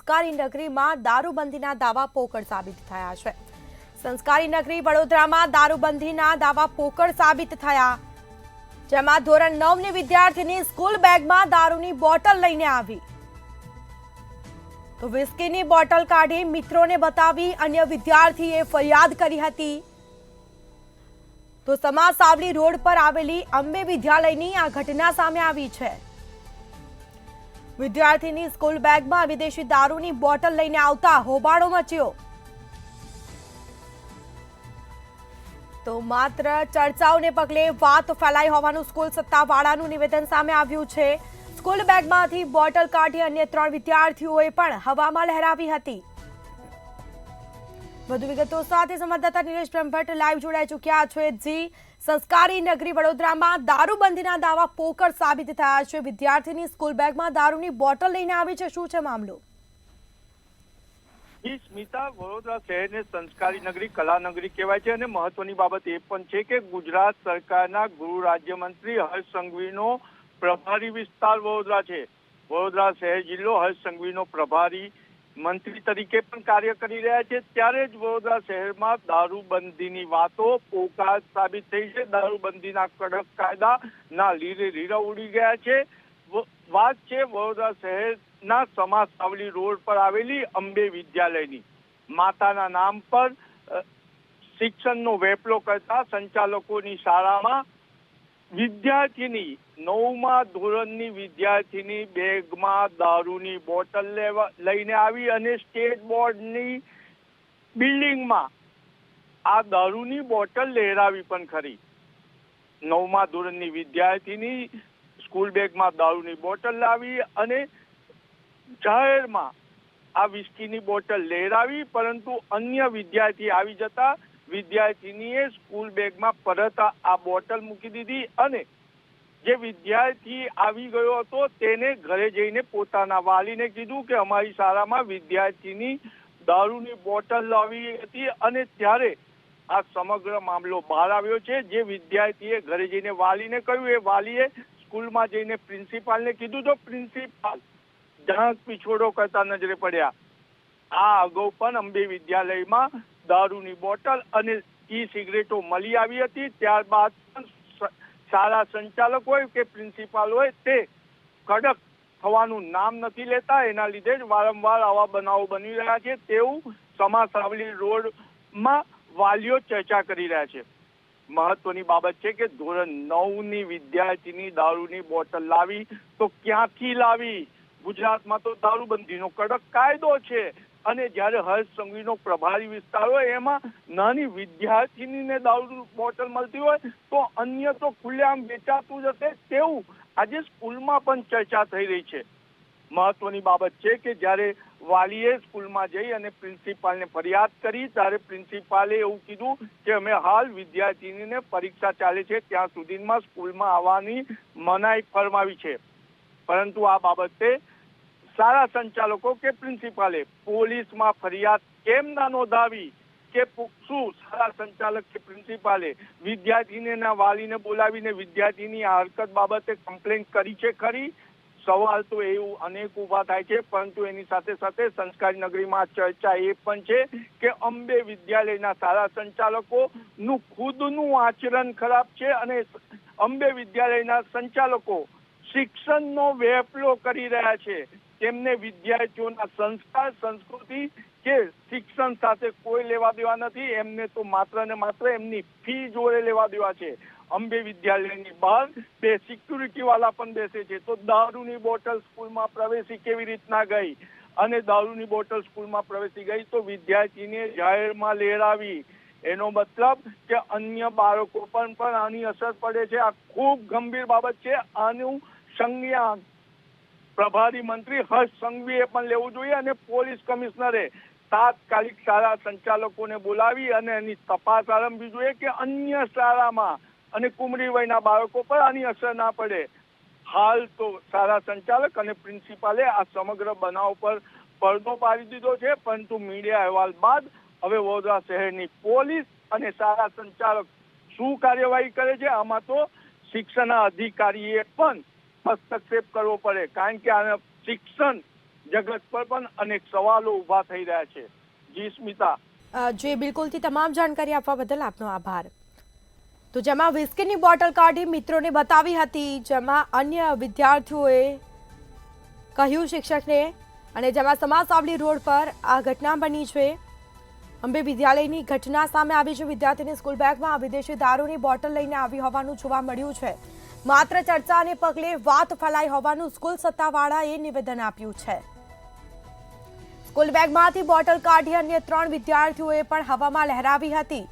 સંસ્કારી નગરીમાં દારૂબંધીના દાવા પોકળ સાબિત થયા છે। સંસ્કારી નગરી વડોદરામાં દારૂબંધીના દાવા પોકળ સાબિત થયા, જેમાં ધોરણ 9ની વિદ્યાર્થીની સ્કૂલ બેગમાં દારૂની બોટલ લઈને આવી તો વિસ્કીની બોટલ કાઢી મિત્રોને બતાવી અન્ય વિદ્યાર્થીએ ફરિયાદ કરી હતી। તો સમા સાવલી રોડ પર આવેલી અંબે વિદ્યાલયની આ ઘટના સામે આવી છે। વિદ્યાર્થીની સ્કૂલ બેગમાં વિદેશી દારૂની બોટલ લઈને આવતા હોબાળો મચ્યો તો માત્ર ચર્ચાઓને પગલે વાત ફેલાઈ હોવાનું સ્કૂલ સત્તાવાળાનું નિવેદન સામે આવ્યું છે। સ્કૂલ બેગમાંથી બોટલ કાઢી અન્ય 3 વિદ્યાર્થીઓએ પણ હવામાં લહેરાવી હતી। વધુ વિગતો સાથે સંવાદદાતા નિલેશ બ્રહ્મભટ્ટ લાઈવ જોડાઈ ચૂક્યા છે। જી, સંસ્કારી નગરી વડોદરામાં દારૂબંધીના દાવા પોકળ સાબિત થયા છે। વિદ્યાર્થીની સ્કૂલ બેગમાં દારૂની બોટલ લઈને આવી છે, શું છે મામલો? સ્મિતા, વડોદરા શહેરને સંસ્કારી નગરી, કલા નગરી કહેવાય છે અને મહત્વની બાબત એ પણ છે કે ગુજરાત સરકારના ગૃહ રાજ્યમંત્રી હર્ષ સંઘવીનો પ્રભારી વિસ્તાર વડોદરા છે। વડોદરા શહેર જિલ્લો હર્ષ સંઘવીનો પ્રભારી મંત્રી તરીકે પણ કાર્ય કરી રહ્યા છે। ત્યારે જ વડોદરા શહેરમાં દારૂબંધીની વાતો પોકાર સાબિત થઈ છે। દારૂબંધીના કડક કાયદાના લીરે લીરા ઉડી ગયા છે। વાત છે વડોદરા શહેરના સમા સાવલી રોડ પર આવેલી અંબે વિદ્યાલયની। માતાના નામ પર શિક્ષણનો વેપલો કરતા સંચાલકોની શાળામાં વિદ્યાર્થીની 9મા ધોરણની વિદ્યાર્થીની બેગમાં દારૂની બોટલ લઈને આવી અને સ્ટેટ બોર્ડની બિલ્ડિંગમાં આ દારૂની બોટલ લહેરાવી પણ ખરી। 9મા ધોરણની વિદ્યાર્થીની સ્કૂલ બેગમાં દારૂની બોટલ લાવી અને જાહેરમાં આ વિસ્કીની બોટલ લહેરાવી, પરંતુ અન્ય વિદ્યાર્થી આવી જતા વિદ્યાર્થીનીએ સ્કૂલ બેગમાં પરત આ બોટલ મૂકી દીધી અને જે વિદ્યાર્થી આવી ગયો હતો તેને ઘરે જઈને પોતાના વાલીને કીધું કે અમારી શાળામાં વિદ્યાર્થીની દારૂની બોટલ લાવી હતી અને ત્યારે આ સમગ્ર મામલો બહાર આવ્યો છે। જે વિદ્યાર્થીએ ઘરે જઈને વાલીને કહ્યું, એ વાલીએ સ્કૂલમાં જઈને પ્રિન્સિપાલને કીધું તો પ્રિન્સિપાલ ઢાંક પીછોડો કરતા નજરે પડ્યા। આ અગાઉ પણ અંબે વિદ્યાલયમાં દારૂની બોટલ અને સિગરેટો મળી આવી હતી। ત્યારબાદ પણ શાળા સંચાલક હોય કે પ્રિન્સિપાલ હોય તે કડક થવાનું નામ નથી લેતા। એના લીધે જ વારંવાર આવા બનાવો બની રહ્યા છે તેવું સમા સાવલી રોડમાં વાલીઓ ચર્ચા કરી રહ્યા છે। મહત્વની બાબત છે કે ધોરણ 9ની વિદ્યાર્થીની દારૂની બોટલ લાવી તો ક્યાંથી લાવી? ગુજરાતમાં તો દારૂબંધીનો કડક કાયદો છે અને જ્યારે હર્ષ સંઘવીનો પ્રભારી વિસ્તાર હોય એમાં નાની વિદ્યાર્થીનીને દારૂ બોટલ મળતી હોય તો અન્ય તો ખુલ્લેઆમ વેચાતું જ હશે તેવું આજે સ્કૂલમાં પણ ચર્ચા થઈ રહી છે। મહત્વની બાબત છે કે જ્યારે વાલીએ સ્કૂલમાં જઈ અને પ્રિન્સિપાલને ફરિયાદ કરી ત્યારે પ્રિન્સિપાલે એવું કીધું કે અમે હાલ વિદ્યાર્થીનીને પરીક્ષા ચાલે છે ત્યાં સુધીમાં સ્કૂલમાં આવવાની મનાઈ ફરમાવી છે, પરંતુ આ બાબતે શાળા સંચાલકો કે પ્રિન્સિપાલે પોલીસમાં ફરિયાદ કેમ ના નોંધાવી કે શું શાળા સંચાલક કે પ્રિન્સિપાલે વિદ્યાર્થીના વાલીને બોલાવીને વિદ્યાર્થીની આ હરકત બાબતે કમ્પ્લેન કરી છે ખરી? સવાલ તો એવું અનેક ઉભા થાય છે, પરંતુ એની સાથે સાથે સંસ્કારી નગરીમાં ચર્ચા એ પણ છે કે અંબે વિદ્યાલયના શાળા સંચાલકોનું ખુદનું આચરણ ખરાબ છે અને અંબે વિદ્યાલયના સંચાલકો શિક્ષણનો વેપલો કરી રહ્યા છે। તેમને વિદ્યાર્થીઓના સંસ્કાર, સંસ્કૃતિ કે શિક્ષણ સાથે કોઈ લેવા દેવા નથી। એમને તો માત્ર ને માત્ર એમની ફી જોડે લેવા દેવા છે। અંબે વિદ્યાલયની બહાર 2 સિક્યુરિટી વાળા પણ બેસે છે, તો દારૂની બોટલ સ્કૂલમાં પ્રવેશી કેવી રીતના ગઈ? અને દારૂની બોટલ સ્કૂલમાં પ્રવેશી ગઈ તો વિદ્યાર્થીને જાહેરમાં લહેરાવી, એનો મતલબ કે અન્ય બાળકો પર પણ આની અસર પડે છે। આ ખૂબ ગંભીર બાબત છે। આનું સંજ્ઞાન પ્રભારી મંત્રી હર્ષ સંઘવીએ પણ લેવું જોઈએ અને પોલીસ કમિશનરે તાત્કાલિક શાળા સંચાલકોને બોલાવી અને એની તપાસ આરંભવી જોઈએ કે અન્ય શાળામાં અને કુમરી વયના બાળકો પર આની અસર ના પડે। હાલ તો શાળા સંચાલક અને પ્રિન્સિપાલે આ સમગ્ર બનાવ પર પડદો પાડી દીધો છે, પરંતુ મીડિયા અહેવાલ બાદ હવે વડોદરા શહેરની પોલીસ અને શાળા સંચાલક શું કાર્યવાહી કરે છે આમાં તો શિક્ષણ અધિકારીએ પણ હસ્તક્ષેપ કરવો પડે, કારણ કે આ શિક્ષણ જગત પર પણ અનેક સવાલો ઊભા થઈ રહ્યા છે. જી સ્મિતા. જે બિલકુલથી તમામ જાણકારી આપવા બદલ આપનો આભાર. તો જેમાં વિસ્કીની બોટલ કાઢી મિત્રોને બતાવી હતી, જેમાં અન્ય વિદ્યાર્થીઓએ કહ્યું શિક્ષકને, અને જેમાં સમાસાવલી રોડ પર આ ઘટના બની છે. અંબે વિદ્યાલયની ઘટના સામે આવી છે. વિદ્યાર્થીની સ્કૂલ બેગમાં વિદેશી દારૂની બોટલ લઈને આવી હોવાનું જોવા મળ્યું છે. માત્ર ચર્ચાને પગલે વાત ફેલાઈ હોવાનું સ્કૂલ સત્તાવાળાએ નિવેદન આપ્યું છે. સ્કૂલ બેગમાંથી બોટલ કાઢી અન્ય 3 વિદ્યાર્થીઓએ પણ હવામાં લહેરાવી હતી.